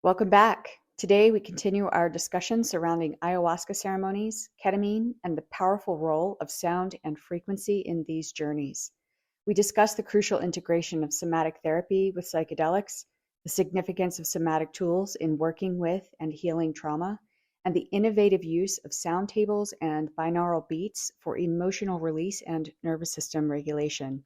Welcome back. Today we continue our discussion surrounding ayahuasca ceremonies, ketamine, and the powerful role of sound and frequency in these journeys. We discuss the crucial integration of somatic therapy with psychedelics, the significance of somatic tools in working with and healing trauma, and the innovative use of sound tables and binaural beats for emotional release and nervous system regulation.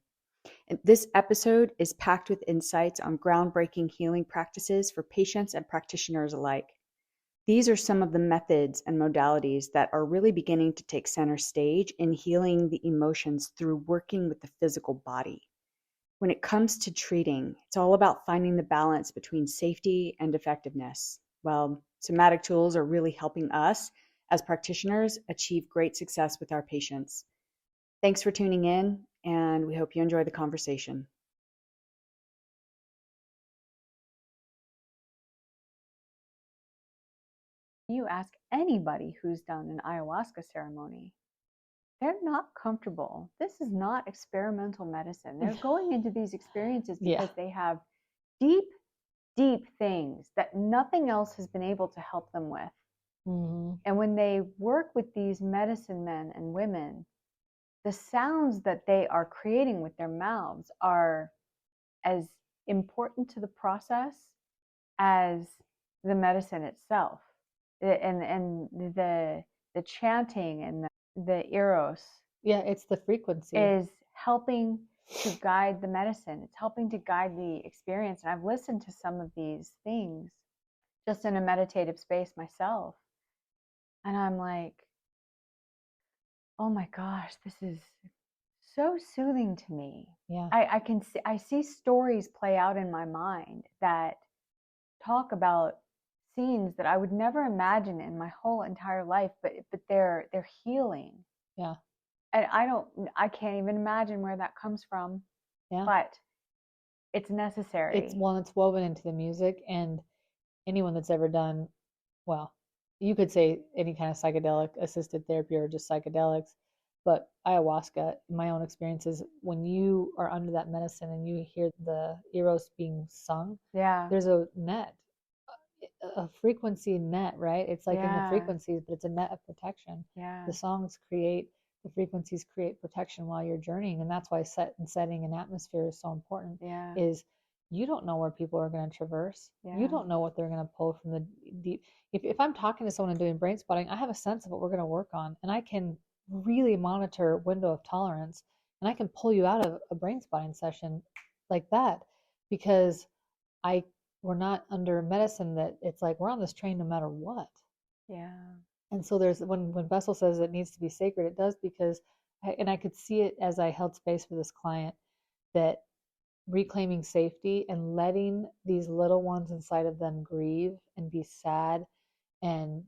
This episode is packed with insights on groundbreaking healing practices for patients and practitioners alike. These are some of the methods and modalities that are really beginning to take center stage in healing the emotions through working with the physical body. When it comes to treating, it's all about finding the balance between safety and effectiveness. Well, somatic tools are really helping us as practitioners achieve great success with our patients. Thanks for tuning in, and we hope you enjoy the conversation. You ask anybody who's done an ayahuasca ceremony, they're not comfortable. This is not experimental medicine. They're going into these experiences because they have deep, deep things that nothing else has been able to help them with. And when they work with these medicine men and women, the sounds that they are creating with their mouths are as important to the process as the medicine itself. And the chanting and the eros it's the frequency is helping to guide the medicine. It's helping to guide the experience. And I've listened to some of these things just in a meditative space myself, and I'm like, oh my gosh, this is so soothing to me. I see stories play out in my mind that talk about scenes that I would never imagine in my whole entire life, but they're healing. And I can't even imagine where that comes from. But it's necessary. It's woven into the music, and anyone that's ever done, well, you could say any kind of psychedelic assisted therapy or just psychedelics, but ayahuasca, in my own experiences, when you are under that medicine and you hear the eros being sung, there's a net, a frequency net, right? It's like in the frequencies, but it's a net of protection. The songs create, the frequencies create protection while you're journeying, and that's why setting and atmosphere is so important. Is you don't know where people are going to traverse. You don't know what they're going to pull from the deep. If I'm talking to someone and doing brain spotting, I have a sense of what we're going to work on, and I can really monitor window of tolerance, and I can pull you out of a brain spotting session like that, because we're not under medicine that it's like we're on this train no matter what. And so there's when Bessel says it needs to be sacred, it does, because I could see it as I held space for this client, that reclaiming safety and letting these little ones inside of them grieve and be sad and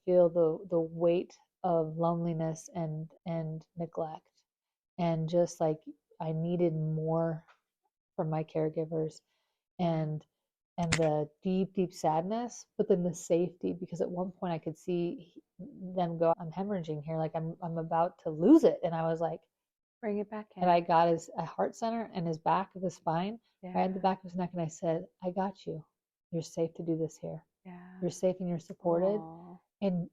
feel the weight of loneliness and neglect, and just like I needed more from my caregivers, and the deep sadness, but then the safety, because at one point I could see them go, I'm hemorrhaging here, like I'm about to lose it, and I was like, bring it back in. And I got his heart center and his back of his spine, right at the back of his neck, and I said, I got you. You're safe to do this here. You're safe and you're supported. And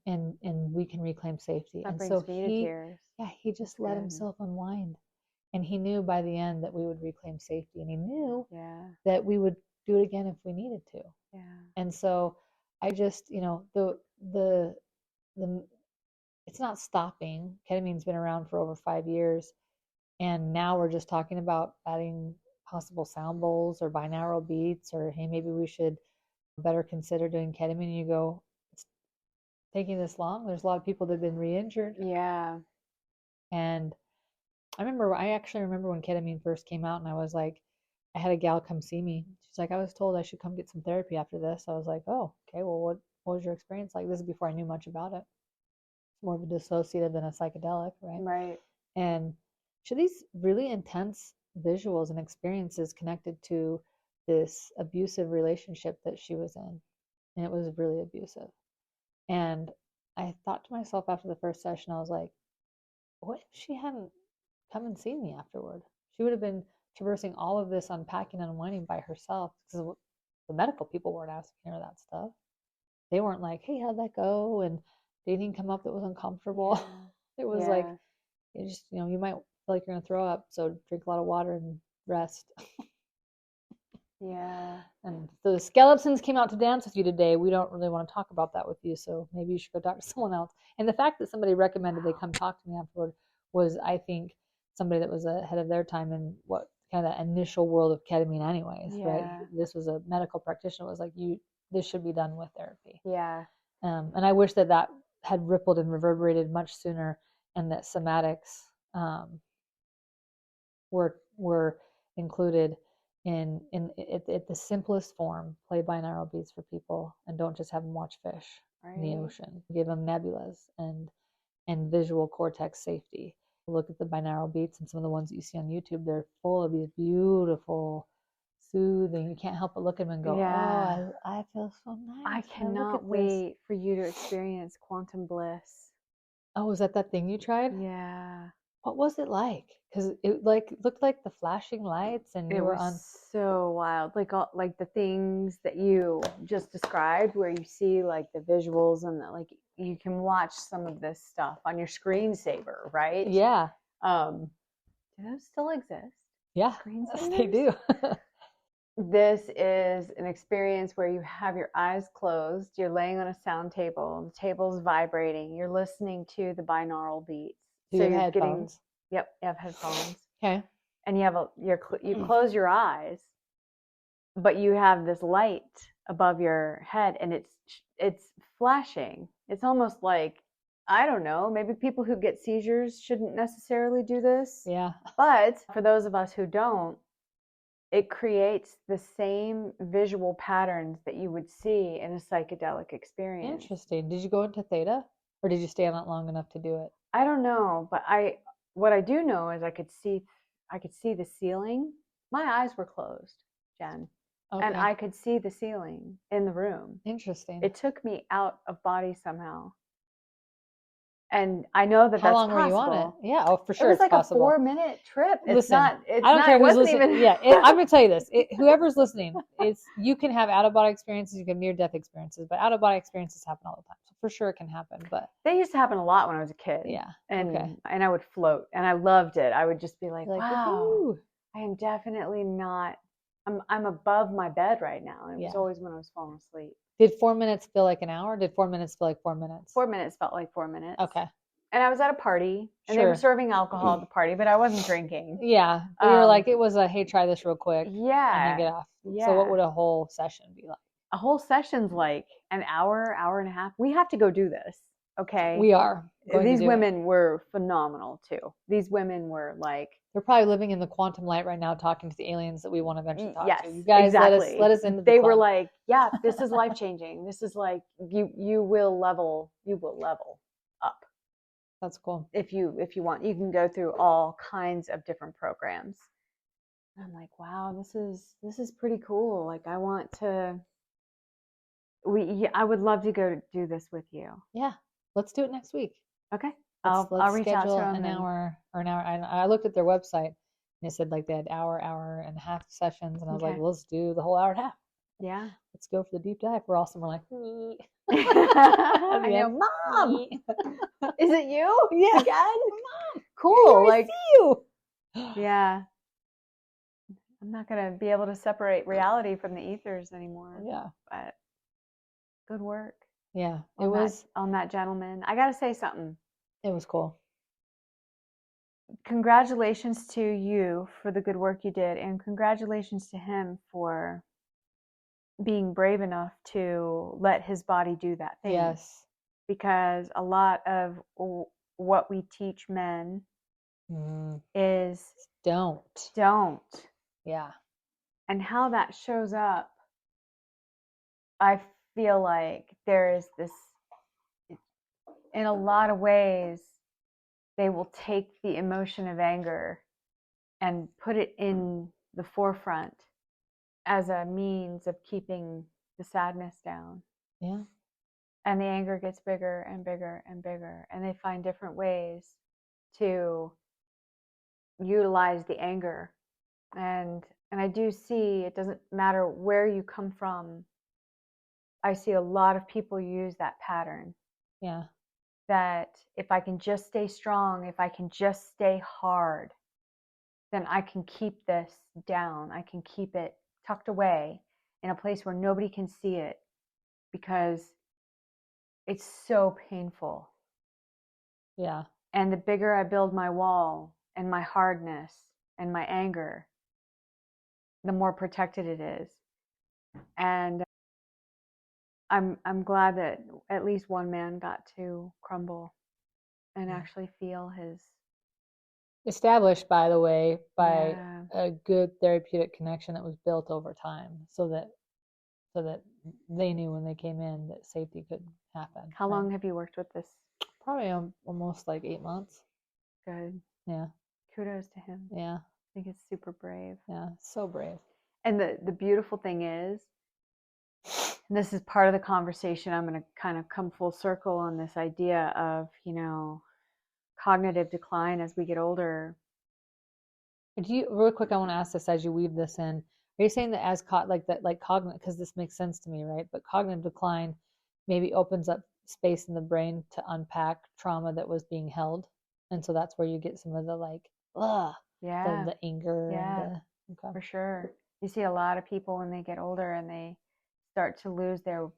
we can reclaim safety. That and brings so me to tears. He just let himself unwind. And he knew by the end that we would reclaim safety, and he knew that we would do it again if we needed to. And so I just, the it's not stopping. Ketamine's been around for over 5 years, and now we're just talking about adding possible sound bowls or binaural beats, or hey, maybe we should better consider doing ketamine. And you go, it's taking this long. There's a lot of people that have been re-injured. And I actually remember when ketamine first came out, and I was like, I had a gal come see me. She's like, I was told I should come get some therapy after this. I was like, oh, okay, well, what was your experience like? This is before I knew much about it. It's more of a dissociative than a psychedelic, right? And she had these really intense visuals and experiences connected to this abusive relationship that she was in. And it was really abusive. And I thought to myself after the first session, I was like, what if she hadn't come and seen me afterward? She would have been traversing all of this unpacking and unwinding by herself, because the medical people weren't asking her that stuff. They weren't like, hey, how'd that go? And did anything come up that was uncomfortable? Yeah. It was Yeah. like, you just, you might feel like you're going to throw up. So drink a lot of water and rest. Yeah. And so the skeletons came out to dance with you today. We don't really want to talk about that with you. So maybe you should go talk to someone else. And the fact that somebody recommended they come talk to me afterward was, I think, somebody that was ahead of their time in what kind of the initial world of ketamine anyways, right? This was a medical practitioner. It was like, this should be done with therapy. Yeah. And I wish that had rippled and reverberated much sooner, and that somatics were included in the simplest form. Play binaural beats for people, and don't just have them watch fish in the ocean. Give them nebulas and visual cortex safety. Look at the binaural beats and some of the ones that you see on YouTube. They're full of these beautiful, soothing. You can't help but look at them and go, oh, I feel so nice. I cannot wait for you to experience quantum bliss. Oh, was that thing you tried? Yeah. What was it like? Because it looked like the flashing lights, and you were on. So wild, like the things that you just described, where you see like the visuals and like you can watch some of this stuff on your screensaver, right? Yeah. Do those still exist? Yeah, yes, they do. This is an experience where you have your eyes closed. You're laying on a sound table. The table's vibrating. You're listening to the binaural beats. Do you have headphones? Yep, you have headphones. Okay. And you close your eyes, but you have this light above your head, and it's flashing. It's almost like, I don't know, maybe people who get seizures shouldn't necessarily do this. Yeah. But for those of us who don't, it creates the same visual patterns that you would see in a psychedelic experience. Interesting. Did you go into theta, or did you stay on it long enough to do it? I don't know, but what I do know is I could see the ceiling. My eyes were closed, Jen. Okay. And I could see the ceiling in the room. Interesting. It took me out of body somehow. And I know that How that's long possible. were you on it? Yeah, oh, for sure. It was like possible. a 4-minute trip. Listen, I don't care who's listening. Yeah, I'm going to tell you this. Whoever's listening, you can have out-of-body experiences, you can near-death experiences, but out-of-body experiences happen all the time. So for sure it can happen. But they used to happen a lot when I was a kid. Yeah. And I would float, and I loved it. I would just be like, wow, I am definitely not, I'm above my bed right now. And it was always when I was falling asleep. Did 4 minutes feel like an hour? Did 4 minutes feel like 4 minutes? 4 minutes felt like 4 minutes. Okay. And I was at a party, and they were serving alcohol at the party, but I wasn't drinking. Yeah. But you were like, it was a, hey, try this real quick. Yeah. And then get off. Yeah. So what would a whole session be like? A whole session's like an hour, hour and a half. We have to go do this. Okay. We are. These women were phenomenal too. These women were like, they're probably living in the quantum light right now, talking to the aliens that we want to eventually talk to. You guys, exactly. let us into the They club. were like, yeah, this is life changing. This is like you will level up. That's cool. If you want, you can go through all kinds of different programs. And I'm like, wow, this is pretty cool. Like, I would love to go do this with you. Yeah, let's do it next week. Okay. Let's I'll reach out to them. An hour. I looked at their website, and they said like they had hour and a half sessions, and I was like, well, let's do the whole hour and a half. Yeah. Let's go for the deep dive. We're awesome. We're like, I know, Mom. Is it you? Yeah. Again? Mom. Cool. I see you. Yeah. I'm not going to be able to separate reality from the ethers anymore. Yeah. But good work. Yeah. On that gentleman. I got to say something. It was cool. Congratulations to you for the good work you did, and congratulations to him for being brave enough to let his body do that thing. Yes. Because a lot of what we teach men is don't. Yeah. And how that shows up, I feel like there is this, in a lot of ways, they will take the emotion of anger and put it in the forefront as a means of keeping the sadness down. Yeah. And the anger gets bigger and bigger and bigger. And they find different ways to utilize the anger. And And I do see, it doesn't matter where you come from, I see a lot of people use that pattern. Yeah. That if I can just stay strong, if I can just stay hard, then I can keep this down. I can keep it tucked away in a place where nobody can see it, because it's so painful. Yeah. And the bigger I build my wall and my hardness and my anger, the more protected it is. And I'm glad that at least one man got to crumble and actually feel his. Established, by the way, by a good therapeutic connection that was built over time, so that they knew when they came in that safety could happen. How long have you worked with this? Probably almost like 8 months. Good. Yeah. Kudos to him. Yeah. I think it's super brave. Yeah, so brave. And the beautiful thing is, and this is part of the conversation, I'm going to kind of come full circle on this idea of, cognitive decline as we get older. Real quick, I want to ask this as you weave this in. Are you saying that as cognitive, because this makes sense to me, right? But cognitive decline maybe opens up space in the brain to unpack trauma that was being held, and so that's where you get some of the the anger. Yeah, okay. For sure. You see a lot of people when they get older and they start to lose their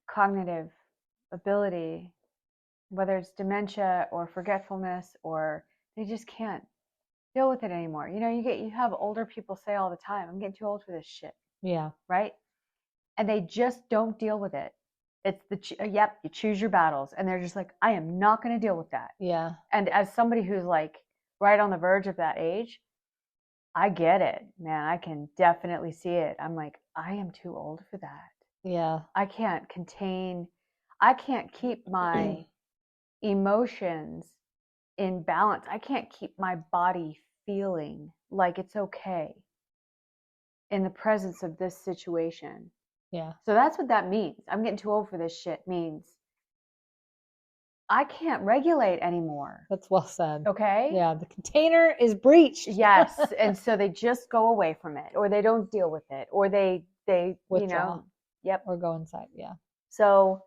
cognitive ability, whether it's dementia or forgetfulness, or they just can't deal with it anymore. You have older people say all the time, I'm getting too old for this shit. Yeah. Right? And they just don't deal with it. It's you choose your battles, and they're just like, I am not going to deal with that. Yeah. And as somebody who's like right on the verge of that age, I get it, man. I can definitely see it. I'm like, I am too old for that. Yeah. I can't keep my emotions in balance. I can't keep my body feeling like it's okay in the presence of this situation. Yeah. So that's what that means. I'm getting too old for this shit means I can't regulate anymore. That's well said. Okay? Yeah, the container is breached. Yes. And so they just go away from it, or they don't deal with it, or they withdraw. Yep. Or go inside. Yeah. So,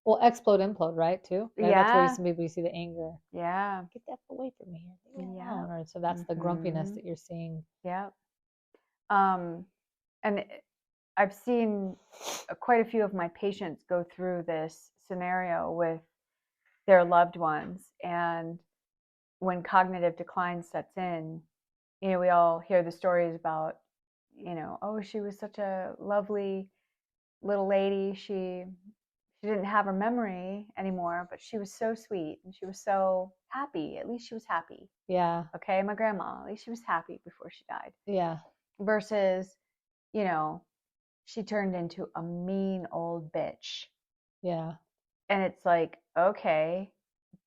well, explode, implode, right? Too. Right? Yeah. That's where some people, you see the anger. Yeah. Get that away from me. Yeah. Or so that's the grumpiness that you're seeing. Yeah. And I've seen quite a few of my patients go through this scenario with their loved ones, and when cognitive decline sets in, we all hear the stories about, oh, she was such a lovely little lady. She didn't have her memory anymore, but she was so sweet and she was so happy. At least she was happy. Yeah. Okay, my grandma, at least she was happy before she died. Yeah. Versus, she turned into a mean old bitch. Yeah. And it's like, okay,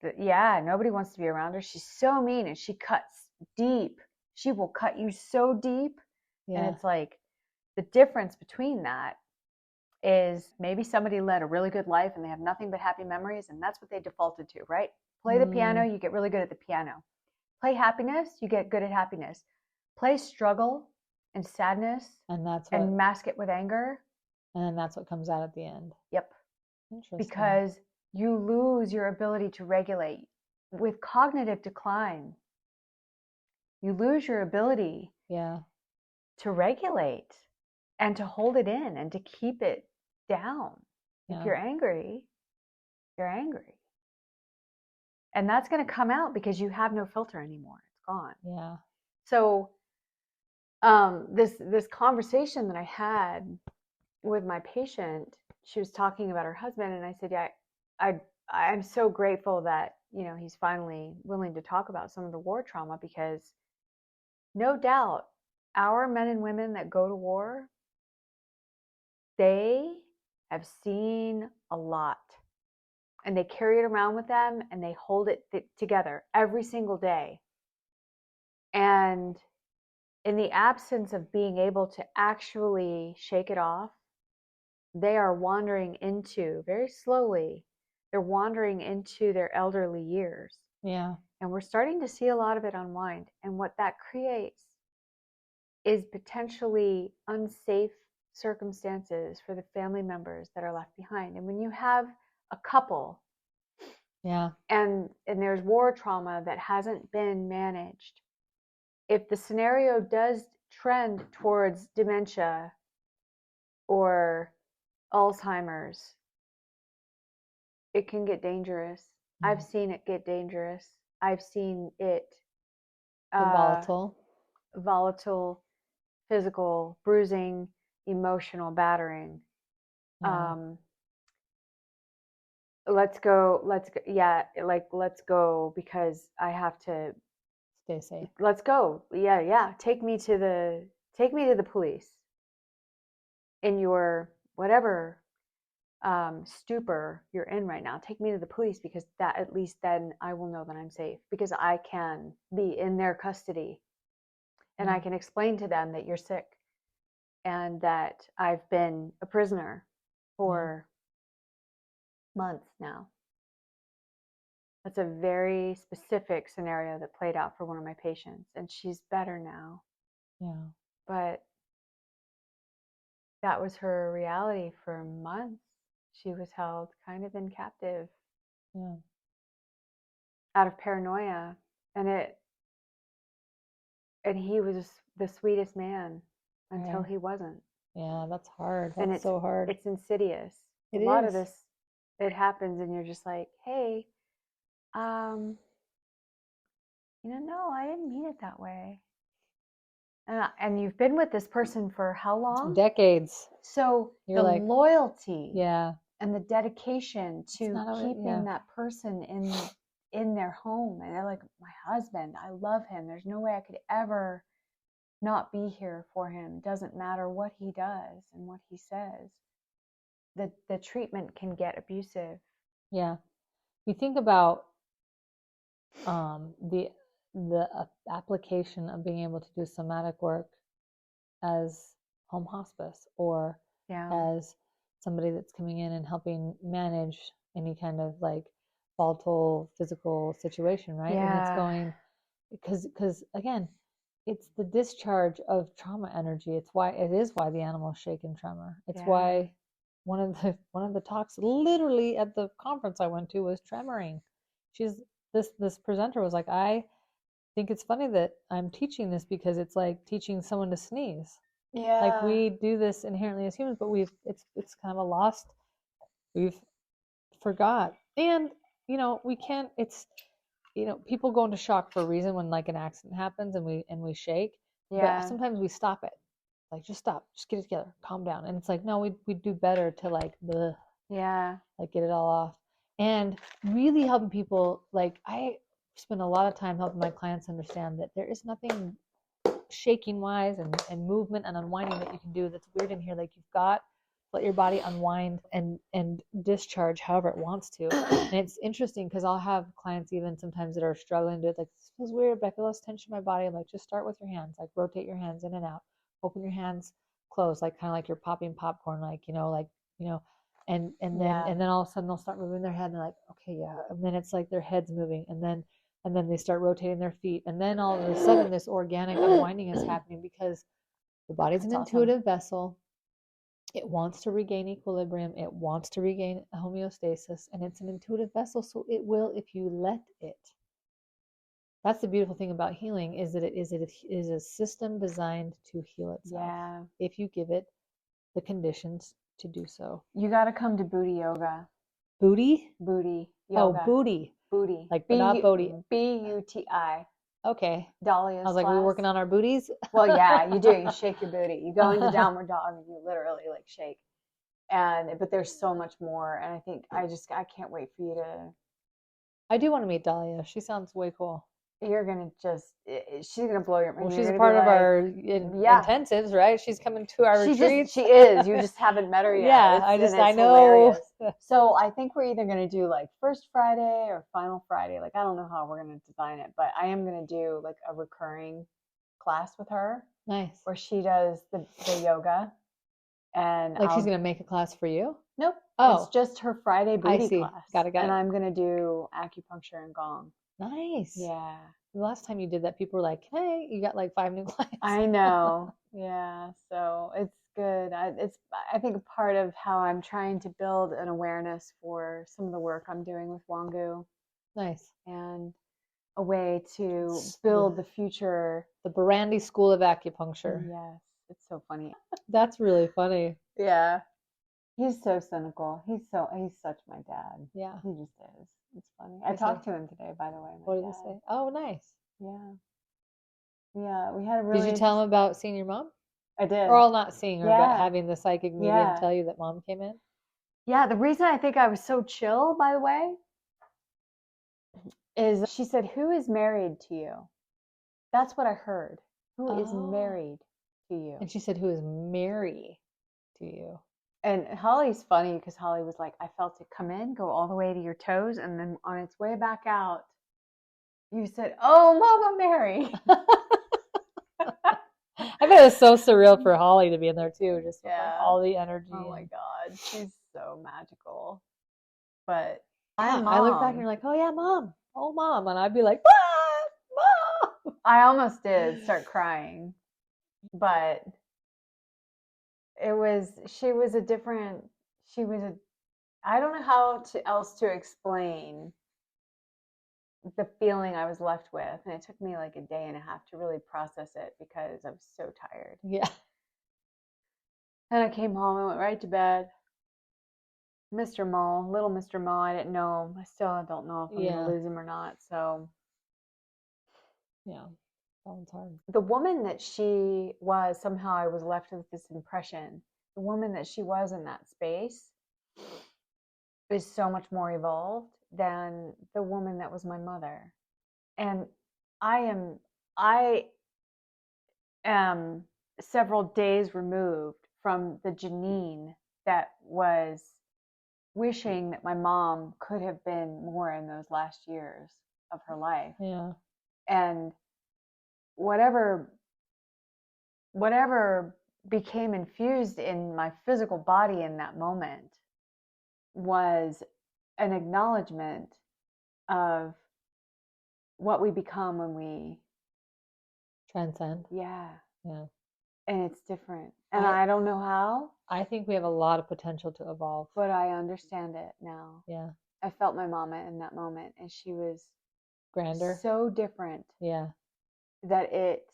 nobody wants to be around her. She's so mean, and she cuts deep. She will cut you so deep. Yeah. And it's like, the difference between that is maybe somebody led a really good life and they have nothing but happy memories, and that's what they defaulted to, right? Play the piano, you get really good at the piano. Play happiness, you get good at happiness. Play struggle and sadness, and mask it with anger, and then that's what comes out at the end. Yep. Interesting. Because you lose your ability to regulate. With cognitive decline, you lose your ability to regulate and to hold it in and to keep it down. Yeah. If you're angry, you're angry. And that's going to come out because you have no filter anymore. It's gone. Yeah. So this conversation that I had with my patient, she was talking about her husband, and I said, yeah, I'm so grateful that, he's finally willing to talk about some of the war trauma, because no doubt our men and women that go to war, they have seen a lot, and they carry it around with them, and they hold it together every single day. And in the absence of being able to actually shake it off, they are wandering into, very slowly, they're wandering into their elderly years. Yeah. And we're starting to see a lot of it unwind. And what that creates is potentially unsafe circumstances for the family members that are left behind. And when you have a couple, Yeah. and there's war trauma that hasn't been managed, if the scenario does trend towards dementia or Alzheimer's, it can get dangerous. I've seen it get dangerous. I've seen it volatile, physical, bruising, emotional battering. Yeah. Let's go, let's go, because I have to Stay safe. Let's go. Yeah. Take me to the police in your whatever stupor you're in right now. Take me to the police, because that, at least then I will know that I'm safe, because I can be in their custody and I can explain to them that you're sick and that I've been a prisoner for months now. That's a very specific scenario that played out for one of my patients, and she's better now. Yeah. But that was her reality for months. She was held kind of in captive. Yeah. Out of paranoia. And he was the sweetest man until he wasn't. Yeah, that's hard. And That's so hard. It's insidious. A lot of this, it happens and you're just like, hey, no, I didn't mean it that way. And you've been with this person for how long? Decades. So you're the loyalty and the dedication to keeping that person in their home. And they're like, my husband, I love him. There's no way I could ever not be here for him. Doesn't matter what he does and what he says. The treatment can get abusive. Yeah. You think about the application of being able to do somatic work as home hospice, or as somebody that's coming in and helping manage any kind of like volatile physical situation, right? And it's going, because again, it's the discharge of trauma energy. It is why the animals shake and tremor. It's why one of the talks literally at the conference I went to was tremoring. This presenter was like, I think it's funny that I'm teaching this, because it's like teaching someone to sneeze. Yeah. Like, we do this inherently as humans, but it's kind of a lost, we've forgot. And we can't, it's, people go into shock for a reason when like an accident happens and we shake. But sometimes we stop it. Like, just stop, just get it together, calm down. And it's like, no, we do better to like like get it all off. And really helping people, like I spend a lot of time helping my clients understand that there is nothing shaking wise and movement and unwinding that you can do that's weird in here. Like, you've got let your body unwind and discharge however it wants to. And it's interesting because I'll have clients even sometimes that are struggling to, like, this feels weird, but I feel less tension in my body. I'm like, just start with your hands, like rotate your hands in and out, open your hands, close, like kind of like you're popping popcorn, like, and then all of a sudden they'll start moving their head and they're like, okay, yeah. And then it's like their head's moving, and then they start rotating their feet, and then all of a sudden this organic unwinding is happening, because the body's an intuitive vessel. It wants to regain equilibrium. It wants to regain homeostasis, and it's an intuitive vessel, so it will if you let it. That's the beautiful thing about healing, is that it is a system designed to heal itself. If you give it the conditions to do so. You got to come to booty yoga. Booty yoga. Oh, booty. Like, not booty. B-U-T-I. Okay. Dahlia's I was like, class. We're working on our booties? Well, yeah, you do. You shake your booty. You go into downward dog and you literally like shake. But there's so much more. And I think I can't wait for you to. I do want to meet Dahlia. She sounds way cool. You're going to she's going to blow your mind. Well, she's a part of our intensives, right? She's coming to our retreats. She is. You just haven't met her yet. Yeah, I know. So I think we're either going to do like first Friday or final Friday. Like, I don't know how we're going to design it, but I am going to do like a recurring class with her. Nice. Where she does the yoga. And like, she's going to make a class for you? Nope. Oh. It's just her Friday booty class. Got it. And I'm going to do acupuncture and gong. Nice. Yeah. The last time you did that, people were like, "Hey, you got like 5 new clients." I know. Yeah. So it's good. I think a part of how I'm trying to build an awareness for some of the work I'm doing with Wangu, Nice. and a way to build the future. The Barandi School of Acupuncture. Yes. It's so funny. That's really funny. Yeah. He's so cynical. He's such my dad. Yeah. He just is. It's funny. I talked to him today, by the way. What did he say? Oh, nice. Yeah. Yeah. We had a really. Did you tell him about seeing your mom? I did. Or not seeing her, but Yeah. having the psychic medium Yeah. tell you that mom came in? Yeah. The reason I think I was so chill, by the way, is she said, "Who is married to you?" That's what I heard. Who is married to you? And she said, "Who is Mary to you?" And Holly's funny because Holly was like, "I felt it come in, go all the way to your toes, and then on its way back out, you said, 'Oh, Mama Mary.'" I bet it was so surreal for Holly to be in there too, just with like all the energy. Oh my God, she's so magical. But yeah, I look back and you're like, "Oh yeah, mom, oh mom," and I'd be like, "Mom!" I almost did start crying, but she was I don't know how else to explain the feeling I was left with. And it took me like a day and a half to really process it because I was so tired. Yeah. And I came home and went right to bed. Mr. Mo, little Mr. Mo, I didn't know him. I still don't know if I'm going to lose him or not. So, yeah, that one's hard. The woman that she was, somehow I was left with this impression. The woman that she was in that space is so much more evolved than the woman that was my mother. And I am several days removed from the Janine that was wishing that my mom could have been more in those last years of her life. Yeah. And whatever became infused in my physical body in that moment was an acknowledgement of what we become when we transcend. Yeah. And it's different. And I I don't know how. I think we have a lot of potential to evolve. But I understand it now. Yeah. I felt my mama in that moment, and she was grander, so different. Yeah. That it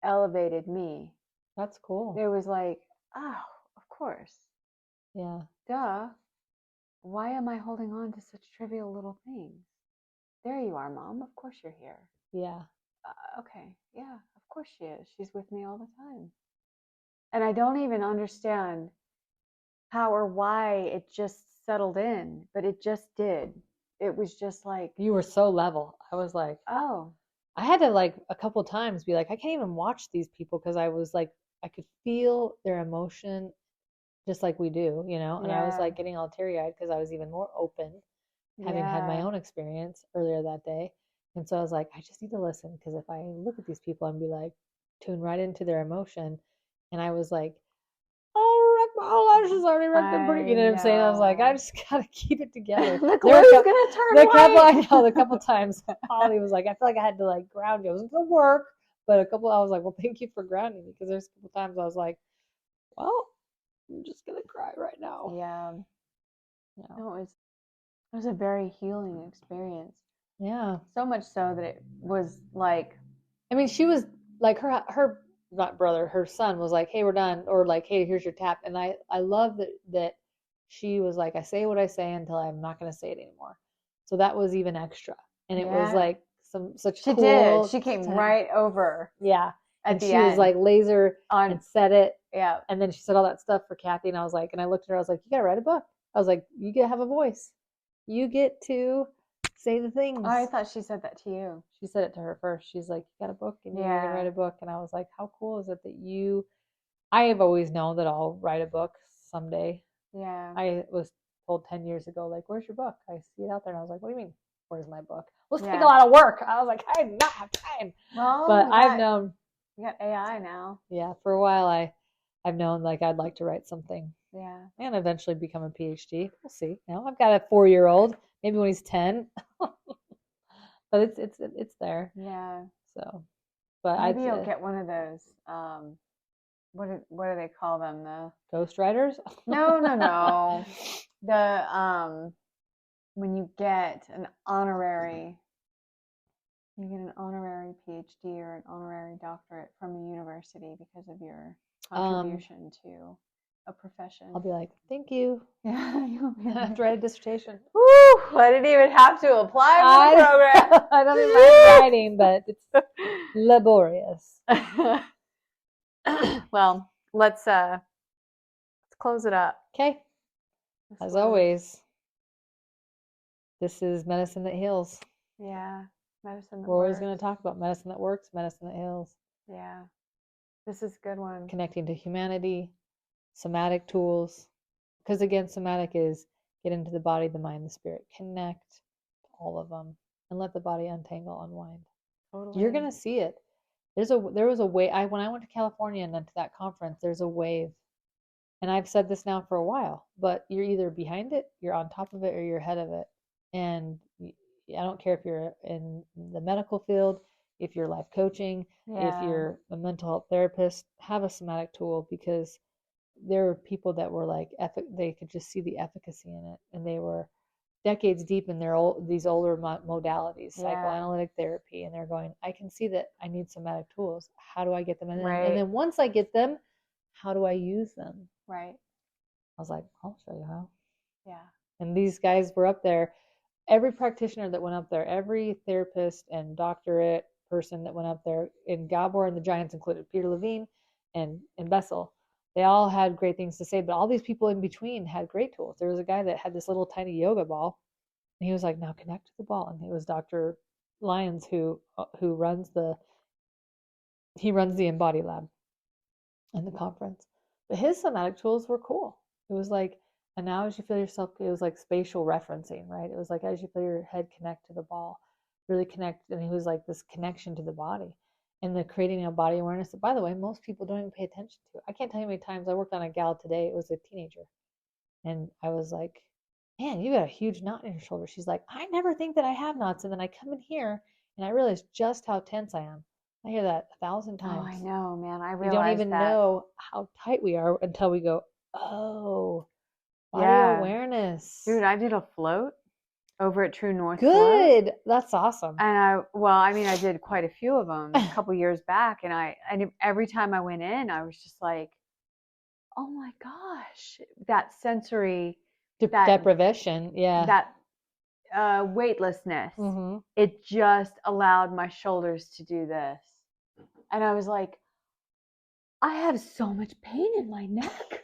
elevated me. That's cool. It was like, oh, of course. Yeah. Duh. Why am I holding on to such trivial little things? There you are, Mom. Of course you're here. Yeah. Okay. Yeah, of course she is. She's with me all the time. And I don't even understand how or why it just settled in, but it just did. It was just like, you were so level. I was like, oh. I had to like a couple of times be like, I can't even watch these people because I was like, I could feel their emotion just like we do, you know? And I was like getting all teary-eyed because I was even more open, having had my own experience earlier that day. And so I was like, I just need to listen, because if I look at these people and be like, tune right into their emotion. And I was like, oh, my eyelashes already wrecked pretty. You know what I'm saying? I was like, I just gotta keep it together. The glue's gonna turn white. The couple times Holly was like, I feel like I had to like ground you. It wasn't gonna work, but I was like, well, thank you for grounding me, because there's a couple times I was like, well, I'm just gonna cry right now. Yeah. No, it was a very healing experience. Yeah. So much so that it was like, I mean, she was like, her not brother, her son was like, hey, we're done, or like, hey, here's your tap. And I love that she was like, I say what I say until I'm not going to say it anymore. So that was even extra. And it was like such she cool. did. She came right over. Yeah. And she was like laser on and said it. Yeah. And then she said all that stuff for Kathy. And I was like, and I looked at her, I was like, you got to write a book. I was like, you get to have a voice. You get to say the things. Oh, I thought she said that to you. She said it to her first. She's like, you got a book and you're going to write a book. And I was like, how cool is it that I have always known that I'll write a book someday. Yeah. I was told 10 years ago, like, where's your book? I see it out there. And I was like, what do you mean? Where's my book? Let's take a lot of work. I was like, I do not have time. Well, but I've known. You got AI now. Yeah. For a while, I've known like I'd like to write something. Yeah. And eventually become a PhD. We'll see. Now I've got a 4-year-old. Maybe when he's 10. but it's there. Yeah. So, but maybe you'll get one of those. What do they call them? The Ghost Riders? No. The when you get an honorary PhD or an honorary doctorate from a university because of your contribution to a profession. I'll be like, thank you. Yeah, you'll I have to write a dissertation. Woo! I didn't even have to apply for the program. I don't even mind writing, but it's laborious. Well, let's close it up. Okay. As always, this is medicine that heals. Yeah, medicine that We're always works. going to talk about medicine that works, medicine that heals. Yeah, this is a good one. Connecting to humanity, somatic tools. Because again, somatic is get into the body, the mind, the spirit. Connect to all of them and let the body untangle, unwind. Totally. You're going to see it. There was a wave. When I went to California and then to that conference, there's a wave. And I've said this now for a while, but you're either behind it, you're on top of it, or you're ahead of it. And I don't care if you're in the medical field, if you're life coaching, if you're a mental health therapist, have a somatic tool, because there were people that were like, they could just see the efficacy in it. And they were decades deep in these older modalities, psychoanalytic therapy. And they're going, I can see that I need somatic tools. How do I get them in? Right. And then once I get them, how do I use them? Right. I was like, I'll show you how. Yeah. And these guys were up there. Every practitioner that went up there, every therapist and doctorate person that went up there, in Gabor and the Giants included Peter Levine and Bessel, they all had great things to say, but all these people in between had great tools. There was a guy that had this little tiny yoga ball, and he was like, now connect to the ball. And it was Dr. Lyons who runs the Embody Lab and the conference. But his somatic tools were cool. It was like, and now as you feel yourself, it was like spatial referencing, right? It was like as you feel your head connect to the ball, really connect. And he was like this connection to the body and the creating of body awareness that, by the way, most people don't even pay attention to. I can't tell you how many times I worked on a gal today. It was a teenager. And I was like, man, you got a huge knot in your shoulder. She's like, I never think that I have knots. And then I come in here and I realize just how tense I am. I hear that 1,000 times. Oh, I know, man. I realize we don't even know how tight we are until we go, oh, body awareness. Dude, I did a float over at True North. Good. Float. That's awesome. And I did quite a few of them a couple years back. And every time I went in, I was just like, oh my gosh, that sensory deprivation. Yeah. That weightlessness. Mm-hmm. It just allowed my shoulders to do this. And I was like, I have so much pain in my neck.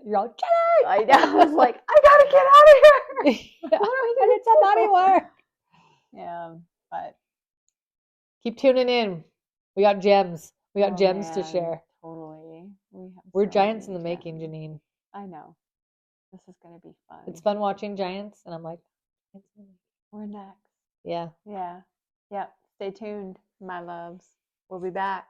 You're all, get out! I was like, I gotta get out of here. What do I do? It's a body work. Yeah, but keep tuning in. We got gems. We got gems to share. Totally. We're giants in the making, Janine. I know. This is gonna be fun. It's fun watching giants, and I'm like, we're next. Yeah. Yeah. Yep. Stay tuned, my loves. We'll be back.